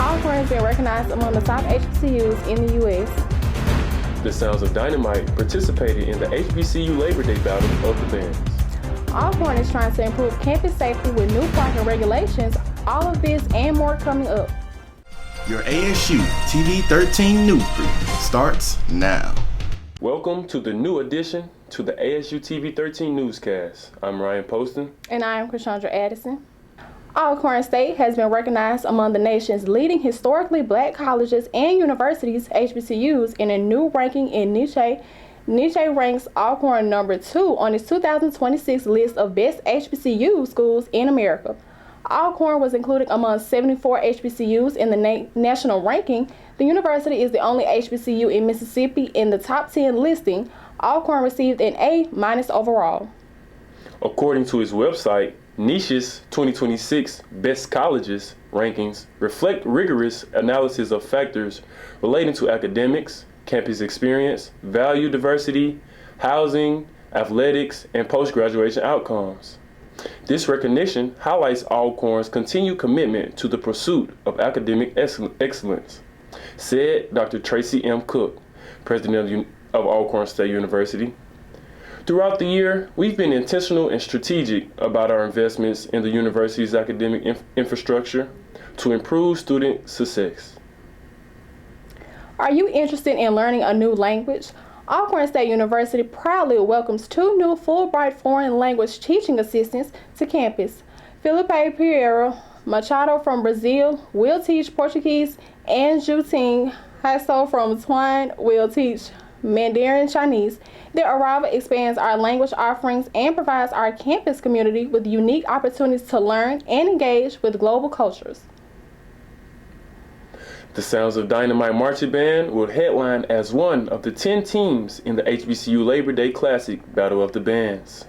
Alcorn has been recognized among the top HBCUs in the U.S. The Sounds of Dynamite participated in the HBCU Labor Day Battle of the Bands. Alcorn is trying to improve campus safety with new parking regulations. All of this and more coming up. Your ASU TV13 news brief starts now. Welcome to the new addition to the ASU TV13 newscast. I'm Ryan Poston. And I am Krishandra Addison. Alcorn State has been recognized among the nation's leading historically black colleges and universities, HBCUs, in a new ranking in Niche. Niche ranks Alcorn number 2 on its 2026 list of best HBCU schools in America. Alcorn was included among 74 HBCUs in the national ranking. The university is the only HBCU in Mississippi in the top 10 listing. Alcorn received an A- overall. According to its website, Niche's 2026 Best Colleges rankings reflect rigorous analysis of factors relating to academics, campus experience, value diversity, housing, athletics, and post-graduation outcomes. This recognition highlights Alcorn's continued commitment to the pursuit of academic excellence, said Dr. Tracy M. Cook, president of Alcorn State University. Throughout the year, we've been intentional and strategic about our investments in the university's academic infrastructure to improve student success. Are you interested in learning a new language? Alcorn State University proudly welcomes 2 new Fulbright foreign language teaching assistants to campus. Felipe Pereira Machado from Brazil will teach Portuguese, and Juting Hasso from Taiwan will teach Mandarin Chinese. Their arrival expands our language offerings and provides our campus community with unique opportunities to learn and engage with global cultures. The Sounds of Dynamite Marching Band will headline as one of the 10 teams in the HBCU Labor Day Classic Battle of the Bands.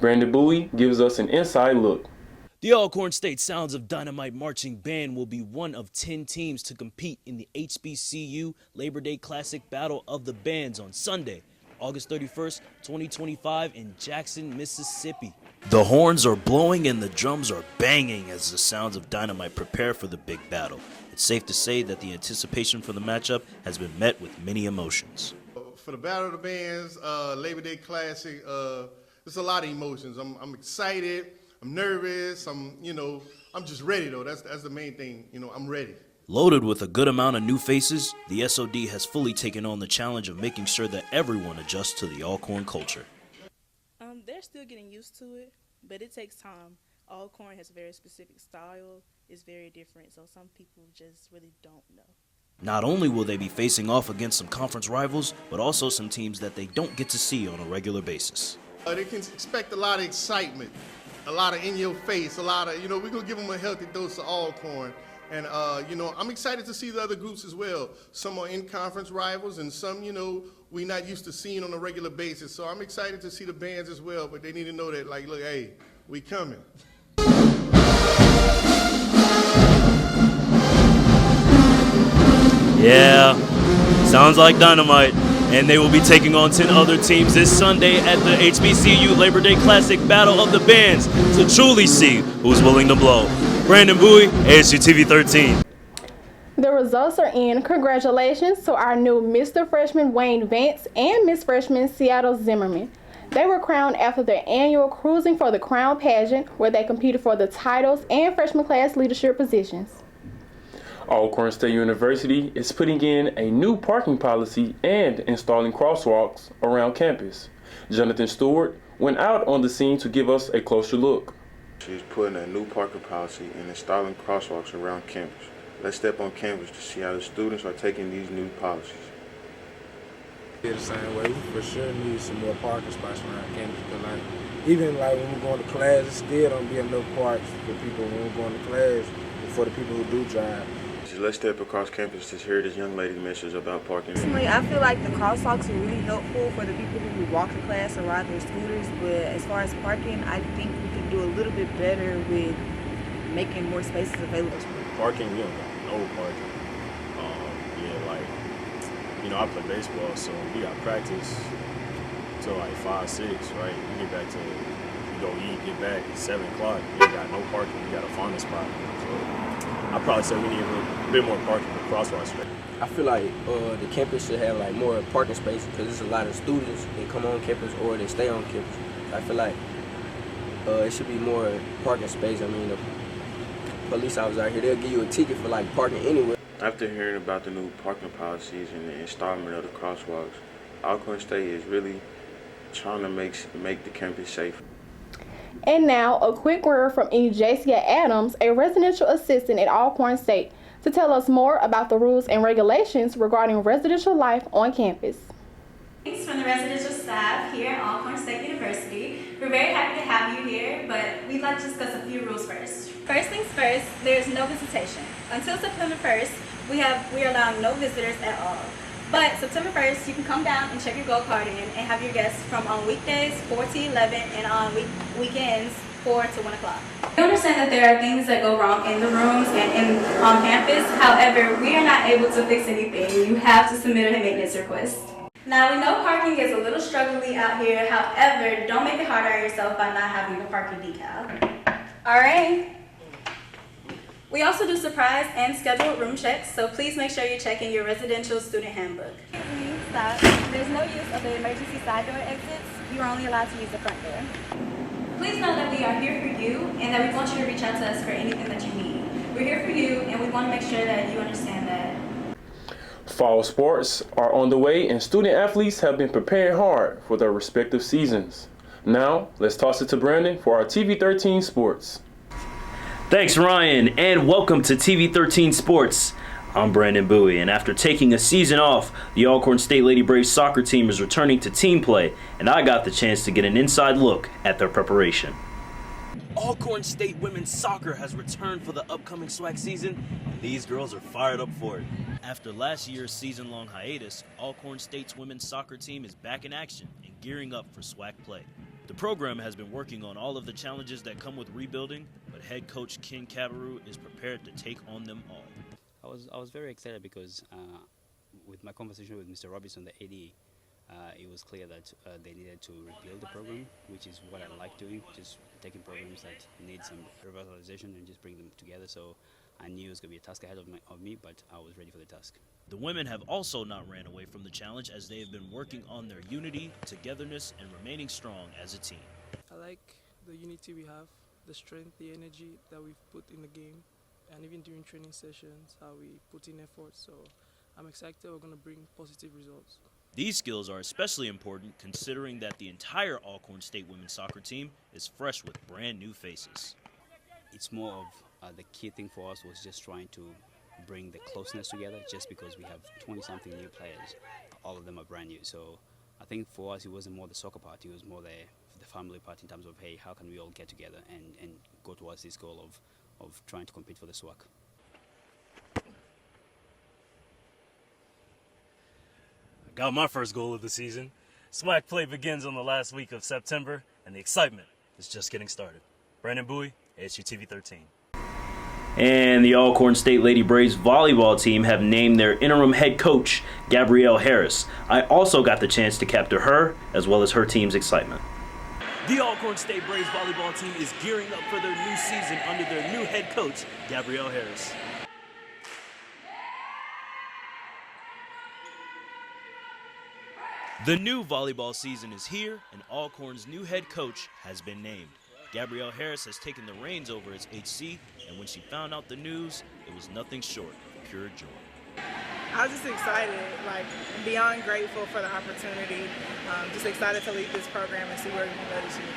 Brandon Bowie gives us an inside look. The Alcorn State Sounds of Dynamite Marching Band will be one of 10 teams to compete in the HBCU Labor Day Classic Battle of the Bands on Sunday, August 31st, 2025 in Jackson, Mississippi. The horns are blowing and the drums are banging as the Sounds of Dynamite prepare for the big battle. It's safe to say that the anticipation for the matchup has been met with many emotions. For the Battle of the Bands, Labor Day Classic, there's a lot of emotions. I'm excited, I'm nervous, I'm just ready though. That's the main thing, I'm ready. Loaded with a good amount of new faces, the SOD has fully taken on the challenge of making sure that everyone adjusts to the Alcorn culture. They're still getting used to it, but it takes time. Alcorn has a very specific style. It's very different, so some people just really don't know. Not only will they be facing off against some conference rivals, but also some teams that they don't get to see on a regular basis. They can expect a lot of excitement, a lot of in your face, a lot of, we're going to give them a healthy dose of Alcorn. And, I'm excited to see the other groups as well. Some are in-conference rivals, and some, we're not used to seeing on a regular basis. So I'm excited to see the bands as well, but they need to know that, look, hey, we coming. Yeah, sounds like dynamite. And they will be taking on 10 other teams this Sunday at the HBCU Labor Day Classic Battle of the Bands to truly see who's willing to blow. Brandon Bowie, ASU TV 13. The results are in. Congratulations to our new Mr. Freshman Wayne Vance and Miss Freshman Seattle Zimmerman. They were crowned after their annual Cruising for the Crown pageant, where they competed for the titles and freshman class leadership positions. Alcorn State University is putting in a new parking policy and installing crosswalks around campus. Jonathan Stewart went out on the scene to give us a closer look. She's putting a new parking policy and installing crosswalks around campus. Let's step on campus to see how the students are taking these new policies. The same way, we for sure need some more parking spots around campus. But even when we're going to class, it still don't be enough parks for people when we're going to class and for the people who do drive. Let's step across campus to hear this young lady message about parking. Personally, I feel like the crosswalks are really helpful for the people who walk to class or ride their scooters, but as far as parking, I think we can do a little bit better with making more spaces available. Parking, we don't got no parking. I play baseball, so we got practice till 5, 6, right? We get back to, we go eat, get back at 7 o'clock. We ain't got no parking. We got to find a spot. So I'd probably say we need a bit more parking for crosswalk space. I feel like the campus should have like more parking space because there's a lot of students that come on campus or they stay on campus. I feel like it should be more parking space. I mean, the police officers out here, they'll give you a ticket for like parking anywhere. After hearing about the new parking policies and the installment of the crosswalks, Alcorn State is really trying to make the campus safe. And now, a quick word from Ejacia Adams, a residential assistant at Alcorn State, to tell us more about the rules and regulations regarding residential life on campus. Thanks from the residential staff here at Alcorn State University. We're very happy to have you here, but we'd like to discuss a few rules first. First things first, there's no visitation. Until September 1st, we are allowing no visitors at all. But September 1st, you can come down and check your gold card in and have your guests from on weekdays 4 to 11 and on weekends 4 to 1 o'clock. We understand that there are things that go wrong in the rooms and on campus. However, we are not able to fix anything. You have to submit a maintenance request. Now, we know parking is a little struggling out here. However, don't make it harder on yourself by not having the parking decal. All right. We also do surprise and scheduled room checks, so please make sure you're checking your residential student handbook. Stop. There's no use of the emergency side door exits. You are only allowed to use the front door. Please know that we are here for you and that we want you to reach out to us for anything that you need. We're here for you and we want to make sure that you understand that. Fall sports are on the way and student athletes have been preparing hard for their respective seasons. Now, let's toss it to Brandon for our TV13 Sports. Thanks, Ryan, and welcome to TV13 Sports. I'm Brandon Bowie, and after taking a season off, the Alcorn State Lady Braves soccer team is returning to team play, and I got the chance to get an inside look at their preparation. Alcorn State women's soccer has returned for the upcoming SWAC season, and these girls are fired up for it. After last year's season-long hiatus, Alcorn State's women's soccer team is back in action and gearing up for SWAC play. The program has been working on all of the challenges that come with rebuilding, but head coach Ken Cabarrou is prepared to take on them all. I was very excited because with my conversation with Mr. Robinson, the AD, it was clear that they needed to rebuild the program, which is what I like doing, just taking programs that need some revitalization and just bring them together. So I knew it was going to be a task ahead of me, but I was ready for the task. The women have also not ran away from the challenge as they have been working on their unity, togetherness, and remaining strong as a team. I like the unity we have, the strength, the energy that we've put in the game, and even during training sessions, how we put in effort. So I'm excited we're going to bring positive results. These skills are especially important considering that the entire Alcorn State women's soccer team is fresh with brand new faces. It's more of the key thing for us was just trying to bring the closeness together just because we have 20-something new players. All of them are brand new. So I think for us it wasn't more the soccer part, it was more the family part in terms of, hey, how can we all get together and go towards this goal of trying to compete for the SWAC. Got my first goal of the season. SWAC play begins on the last week of September, and the excitement is just getting started. Brandon Bowie, ASU TV 13. And the Alcorn State Lady Braves volleyball team have named their interim head coach, Gabrielle Harris. I also got the chance to capture her, as well as her team's excitement. The Alcorn State Braves volleyball team is gearing up for their new season under their new head coach, Gabrielle Harris. The new volleyball season is here, and Alcorn's new head coach has been named. Gabrielle Harris has taken the reins over as HC, and when she found out the news, it was nothing short of pure joy. I was just excited, like beyond grateful for the opportunity. Just excited to lead this program and see where we can go this year.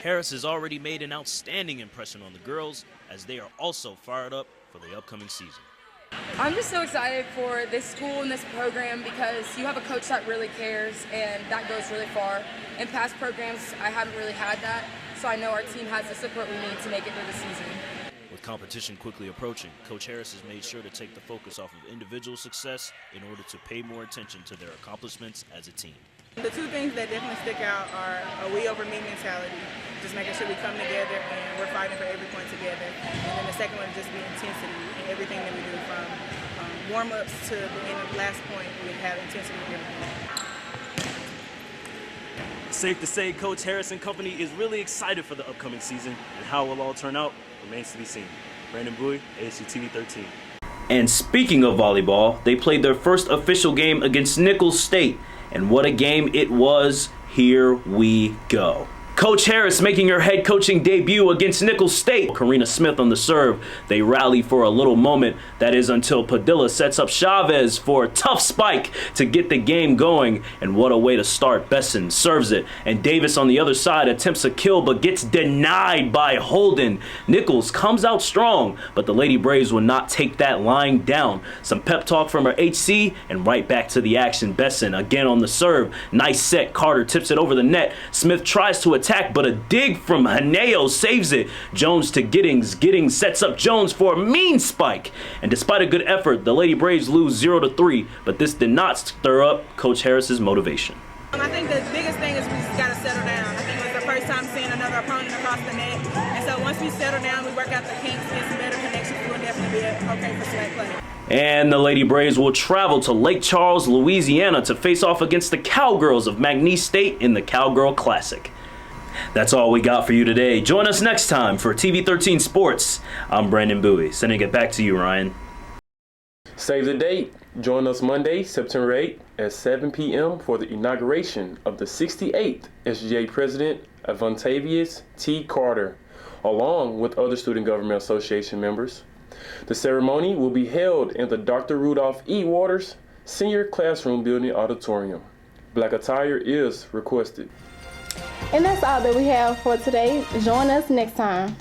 Harris has already made an outstanding impression on the girls, as they are also fired up for the upcoming season. I'm just so excited for this school and this program because you have a coach that really cares, and that goes really far. In past programs, I haven't really had that, so I know our team has the support we need to make it through the season. With competition quickly approaching, Coach Harris has made sure to take the focus off of individual success in order to pay more attention to their accomplishments as a team. The two things that definitely stick out are a we over me mentality, just making sure we come together and we're fighting for every point together. And then the second one is just the intensity in everything that we do, from warm-ups to the end of last point, we have intensity in everything. Safe to say, Coach Harris and company is really excited for the upcoming season, and how it will all turn out remains to be seen. Brandon Bowie, ASU TV13. And speaking of volleyball, they played their first official game against Nicholls State. And what a game it was. Here we go. Coach Harris making her head coaching debut against Nicholls State. Karina Smith on the serve. They rally for a little moment. That is until Padilla sets up Chavez for a tough spike to get the game going. And what a way to start. Besson serves it. And Davis on the other side attempts a kill but gets denied by Holden. Nicholls comes out strong, but the Lady Braves will not take that lying down. Some pep talk from her HC and right back to the action. Besson again on the serve. Nice set. Carter tips it over the net. Smith tries to attack, but a dig from Haneo saves it. Jones to Giddings. Giddings sets up Jones for a mean spike. And despite a good effort, the Lady Braves lose 0-3, but this did not stir up Coach Harris's motivation. I think the biggest thing is we just got to settle down. I think it was the first time seeing another opponent across the net. And so once we settle down, we work out the kinks, get some better connections, we'll definitely be okay for select play. And the Lady Braves will travel to Lake Charles, Louisiana to face off against the Cowgirls of McNeese State in the Cowgirl Classic. That's all we got for you today. Join us next time for TV13 Sports. I'm Brandon Bowie. Sending it back to you, Ryan. Save the date. Join us Monday, September 8th at 7 p.m. for the inauguration of the 68th SGA President, Avontavious T. Carter, along with other Student Government Association members. The ceremony will be held in the Dr. Rudolph E. Waters Senior Classroom Building Auditorium. Black attire is requested. And that's all that we have for today. Join us next time.